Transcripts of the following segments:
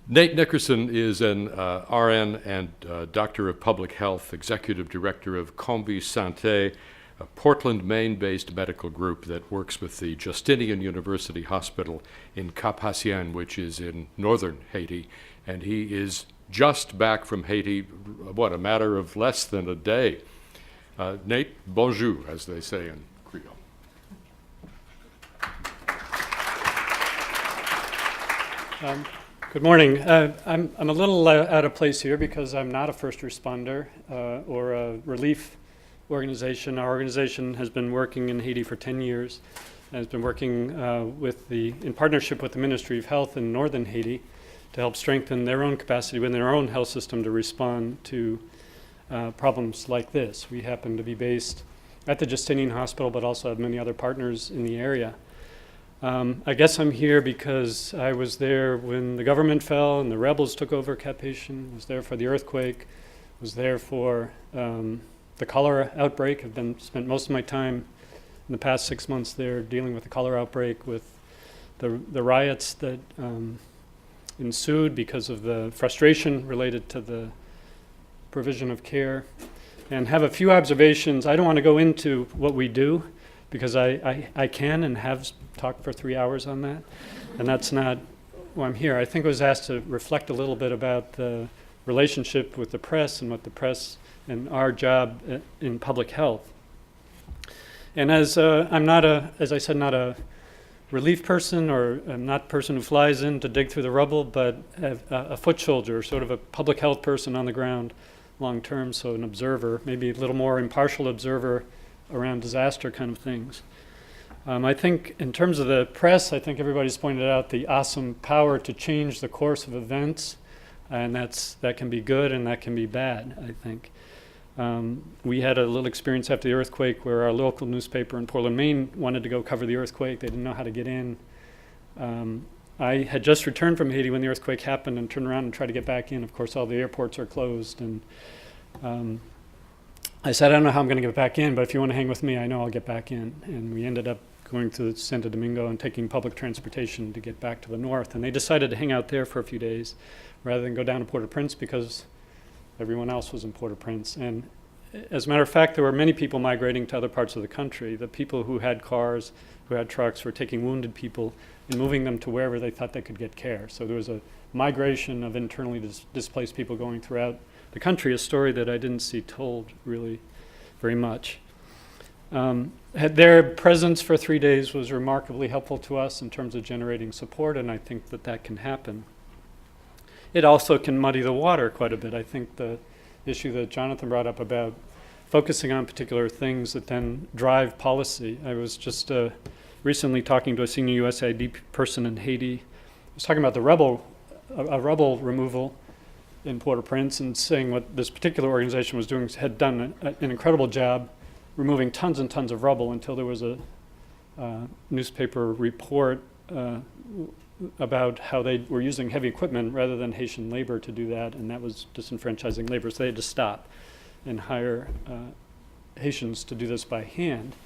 Nate Nickerson is an RN and Doctor of Public Health, Executive Director of Konbit Sante, a Portland, Maine-based medical group that works with the Justinian University Hospital in Cap-Haitien, which is in northern Haiti. And he is just back from Haiti, a matter of less than a day. Nate, bonjour, as they say in Creole. Good morning. I'm a little out of place here because I'm not a first responder or a relief organization. Our organization has been working in Haiti for 10 years and has been working in partnership with the Ministry of Health in northern Haiti to help strengthen their own capacity within our own health system to respond to problems like this. We happen to be based at the Justinian Hospital, but also have many other partners in the area. I guess I'm here because I was there when the government fell and the rebels took over Cap-Haitien, was there for the earthquake, was there for the cholera outbreak. I've spent most of my time in the past 6 months there dealing with the cholera outbreak, with the riots that ensued because of the frustration related to the provision of care, and have a few observations. I don't want to go into what we do because I can and have talked for 3 hours on that, and that's not why I'm here. I think I was asked to reflect a little bit about the relationship with the press and what the press and our job in public health. And as I'm not as I said, not a relief person, or I'm not a person who flies in to dig through the rubble, but a foot soldier, sort of a public health person on the ground long term, so an observer, maybe a little more impartial observer around disaster kind of things. I think in terms of the press, I think everybody's pointed out the awesome power to change the course of events, and that can be good and that can be bad, I think. We had a little experience after the earthquake where our local newspaper in Portland, Maine wanted to go cover the earthquake. They didn't know how to get in. I had just returned from Haiti when the earthquake happened and turned around and tried to get back in. Of course, all the airports are closed, and I said, I don't know how I'm going to get back in, but if you want to hang with me, I know I'll get back in. And we ended up going to Santo Domingo and taking public transportation to get back to the north. And they decided to hang out there for a few days rather than go down to Port-au-Prince because everyone else was in Port-au-Prince. And as a matter of fact, there were many people migrating to other parts of the country. The people who had cars, who had trucks, were taking wounded people and moving them to wherever they thought they could get care. So there was a migration of internally displaced people going throughout the country, a story that I didn't see told really very much. Their presence for 3 days was remarkably helpful to us in terms of generating support, and I think that can happen. It also can muddy the water quite a bit. I think the issue that Jonathan brought up about focusing on particular things that then drive policy. I was just recently talking to a senior USAID person in Haiti. I was talking about the rubble removal in Port-au-Prince and saying what this particular organization was doing, had done an incredible job removing tons and tons of rubble until there was a newspaper report about how they were using heavy equipment rather than Haitian labor to do that, and that was disenfranchising labor. So they had to stop and hire Haitians to do this by hand.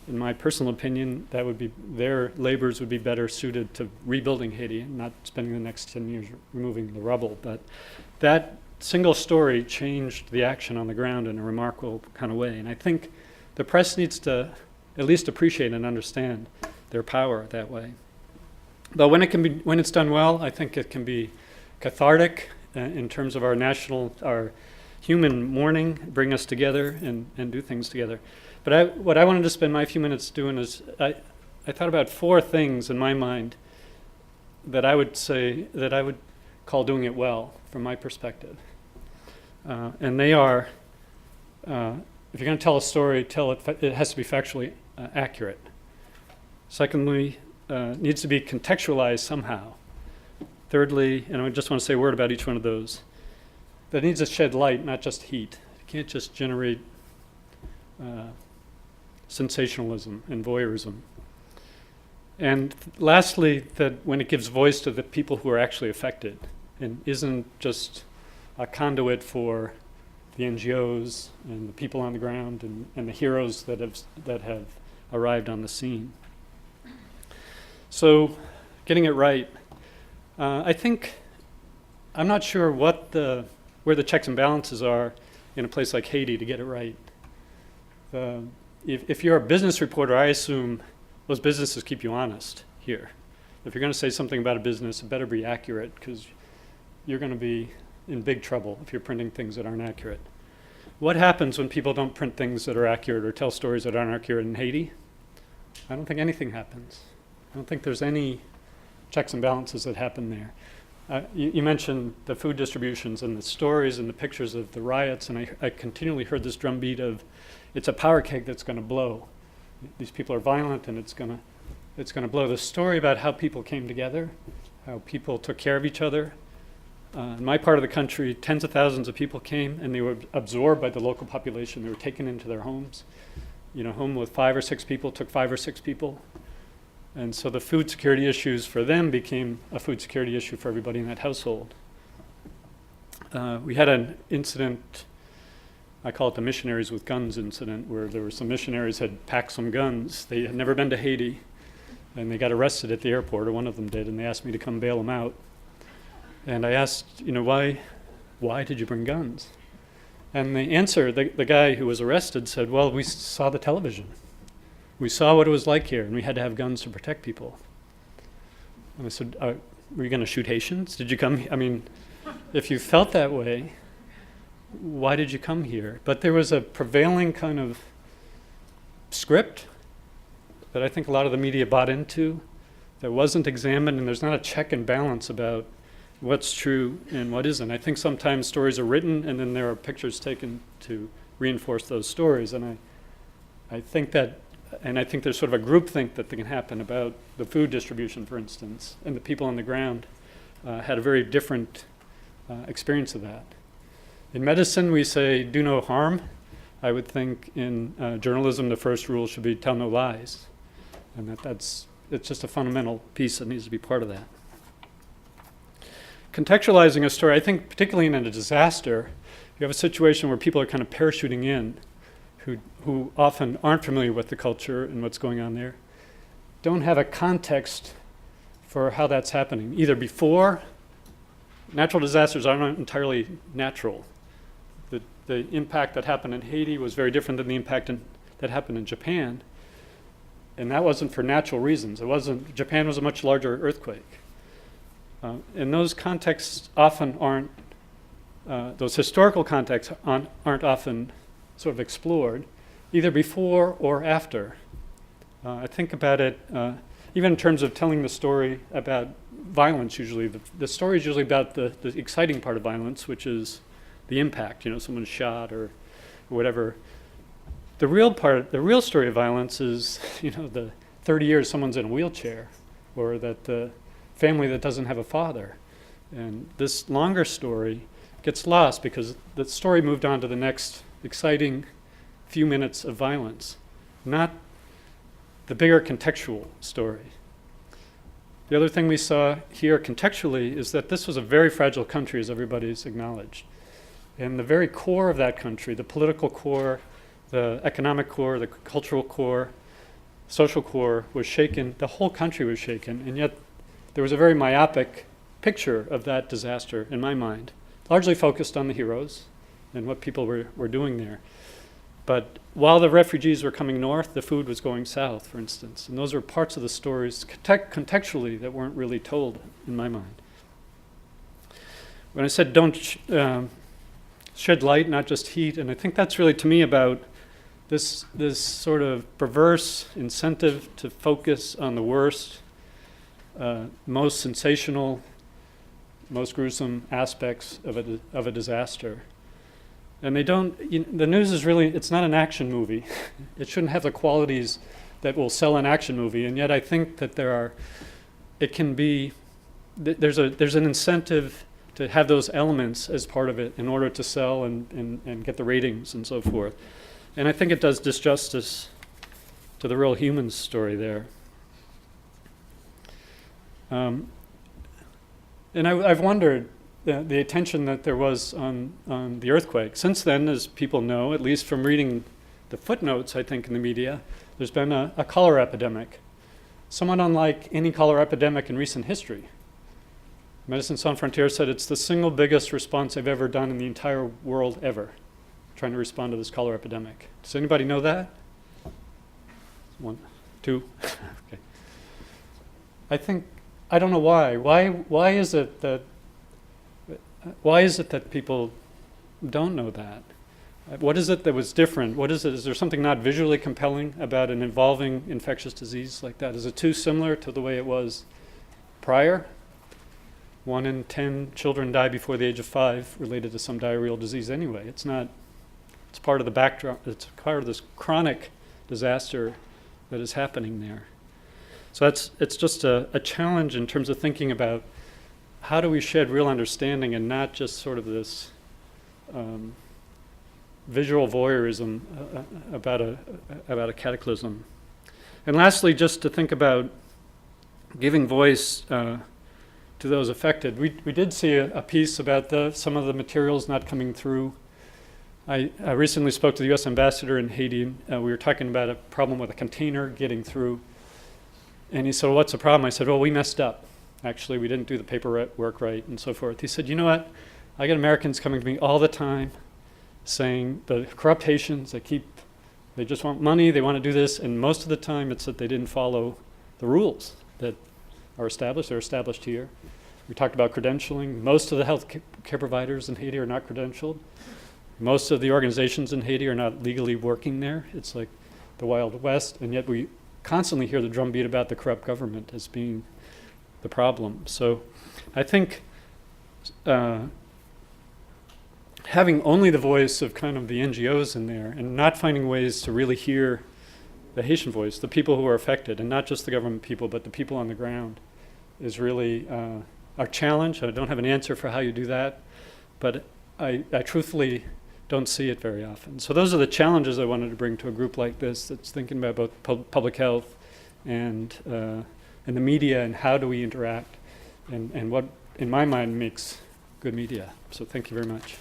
In my personal opinion, that would be, their labors would be better suited to rebuilding Haiti and not spending the next 10 years removing the rubble. But that single story changed the action on the ground in a remarkable kind of way. And I think the press needs to at least appreciate and understand their power that way. Though when it's done well, I think it can be cathartic in terms of our human mourning, bring us together and do things together. But what I wanted to spend my few minutes doing is I thought about 4 things in my mind that I would call doing it well from my perspective. And they are, if you're going to tell a story, it has to be factually accurate. Secondly, needs to be contextualized somehow. Thirdly, and I just want to say a word about each one of those, that needs to shed light, not just heat. It can't just generate sensationalism and voyeurism. And lastly, that when it gives voice to the people who are actually affected and isn't just a conduit for the NGOs and the people on the ground and the heroes that have arrived on the scene. So getting it right. I think I'm not sure where the checks and balances are in a place like Haiti to get it right. If you're a business reporter, I assume those businesses keep you honest here. If you're going to say something about a business, it better be accurate, because you're going to be in big trouble if you're printing things that aren't accurate. What happens when people don't print things that are accurate or tell stories that aren't accurate in Haiti? I don't think anything happens. I don't think there's any checks and balances that happen there. You mentioned the food distributions and the stories and the pictures of the riots, and I continually heard this drumbeat of, it's a power keg that's going to blow. These people are violent, and it's going to blow. The story about how people came together, how people took care of each other. In my part of the country, tens of thousands of people came, and they were absorbed by the local population. They were taken into their homes. Home with 5 or 6 people took 5 or 6 people. And so the food security issues for them became a food security issue for everybody in that household. We had an incident, I call it the missionaries with guns incident, where there were some missionaries had packed some guns. They had never been to Haiti, and they got arrested at the airport, or one of them did, and they asked me to come bail them out. And I asked, why did you bring guns? And the answer, the guy who was arrested said, well, we saw the television. We saw what it was like here, and we had to have guns to protect people. And I said, were you going to shoot Haitians? Did you come? If you felt that way, why did you come here? But there was a prevailing kind of script that I think a lot of the media bought into that wasn't examined, and there's not a check and balance about what's true and what isn't. I think sometimes stories are written, and then there are pictures taken to reinforce those stories. And I think there's sort of a groupthink that can happen about the food distribution, for instance, and the people on the ground had a very different experience of that. In medicine, we say, do no harm. I would think in journalism, the first rule should be tell no lies. And it's just a fundamental piece that needs to be part of that. Contextualizing a story, I think particularly in a disaster, you have a situation where people are kind of parachuting in, who often aren't familiar with the culture and what's going on there, don't have a context for how that's happening. Either before, natural disasters aren't entirely natural. The impact that happened in Haiti was very different than the impact that happened in Japan, and that wasn't for natural reasons. Japan was a much larger earthquake. And those contexts often aren't, those historical contexts aren't often sort of explored, either before or after. I think about it, even in terms of telling the story about violence usually, the story is usually about the exciting part of violence, which is the impact, someone's shot or whatever. The real story of violence is, the 30 years someone's in a wheelchair, or that the family that doesn't have a father. And this longer story gets lost because the story moved on to the next exciting few minutes of violence, not the bigger contextual story. The other thing we saw here contextually is that this was a very fragile country, as everybody's acknowledged. And the very core of that country, the political core, the economic core, the cultural core, social core was shaken. The whole country was shaken, and yet there was a very myopic picture of that disaster in my mind, largely focused on the heroes and what people were doing there. But while the refugees were coming north, the food was going south, for instance. And those were parts of the stories contextually that weren't really told in my mind. When I said don't shed light, not just heat, and I think that's really to me about this sort of perverse incentive to focus on the worst, most sensational, most gruesome aspects of a disaster. And the news is really, it's not an action movie. It shouldn't have the qualities that will sell an action movie, and yet I think that there's an incentive to have those elements as part of it in order to sell and get the ratings and so forth. And I think it does disjustice to the real human story there. And I've wondered the attention that there was on the earthquake. Since then, as people know, at least from reading the footnotes, I think, in the media, there's been a cholera epidemic, somewhat unlike any cholera epidemic in recent history. Medicine Sans Frontières said it's the single biggest response they've ever done in the entire world ever, trying to respond to this cholera epidemic. Does anybody know that? One, two, okay. I don't know why. Why is it that people don't know that? What is it that was different? What is it? Is there something not visually compelling about an evolving infectious disease like that? Is it too similar to the way it was prior? 1 in 10 children die before the age of 5 related to some diarrheal disease anyway. It's part of the backdrop. It's part of this chronic disaster that is happening there. So it's just a challenge in terms of thinking about how do we shed real understanding and not just sort of this visual voyeurism about a cataclysm. And lastly, just to think about giving voice to those affected. We did see a piece about some of the materials not coming through. I recently spoke to the U.S. ambassador in Haiti. We were talking about a problem with a container getting through. And he said, well, what's the problem? I said, well, we messed up. Actually, we didn't do the paperwork right and so forth. He said, you know what? I get Americans coming to me all the time saying the corrupt Haitians, they just want money, they want to do this, and most of the time it's that they didn't follow the rules that are established. They're established here. We talked about credentialing. Most of the health care providers in Haiti are not credentialed. Most of the organizations in Haiti are not legally working there. It's like the Wild West, and yet we constantly hear the drumbeat about the corrupt government as being the problem. So I think having only the voice of kind of the NGOs in there and not finding ways to really hear the Haitian voice, the people who are affected, and not just the government people, but the people on the ground, is really our challenge. I don't have an answer for how you do that, but I truthfully don't see it very often. So those are the challenges I wanted to bring to a group like this that's thinking about both public health and the media and how do we interact and what, in my mind, makes good media. So thank you very much.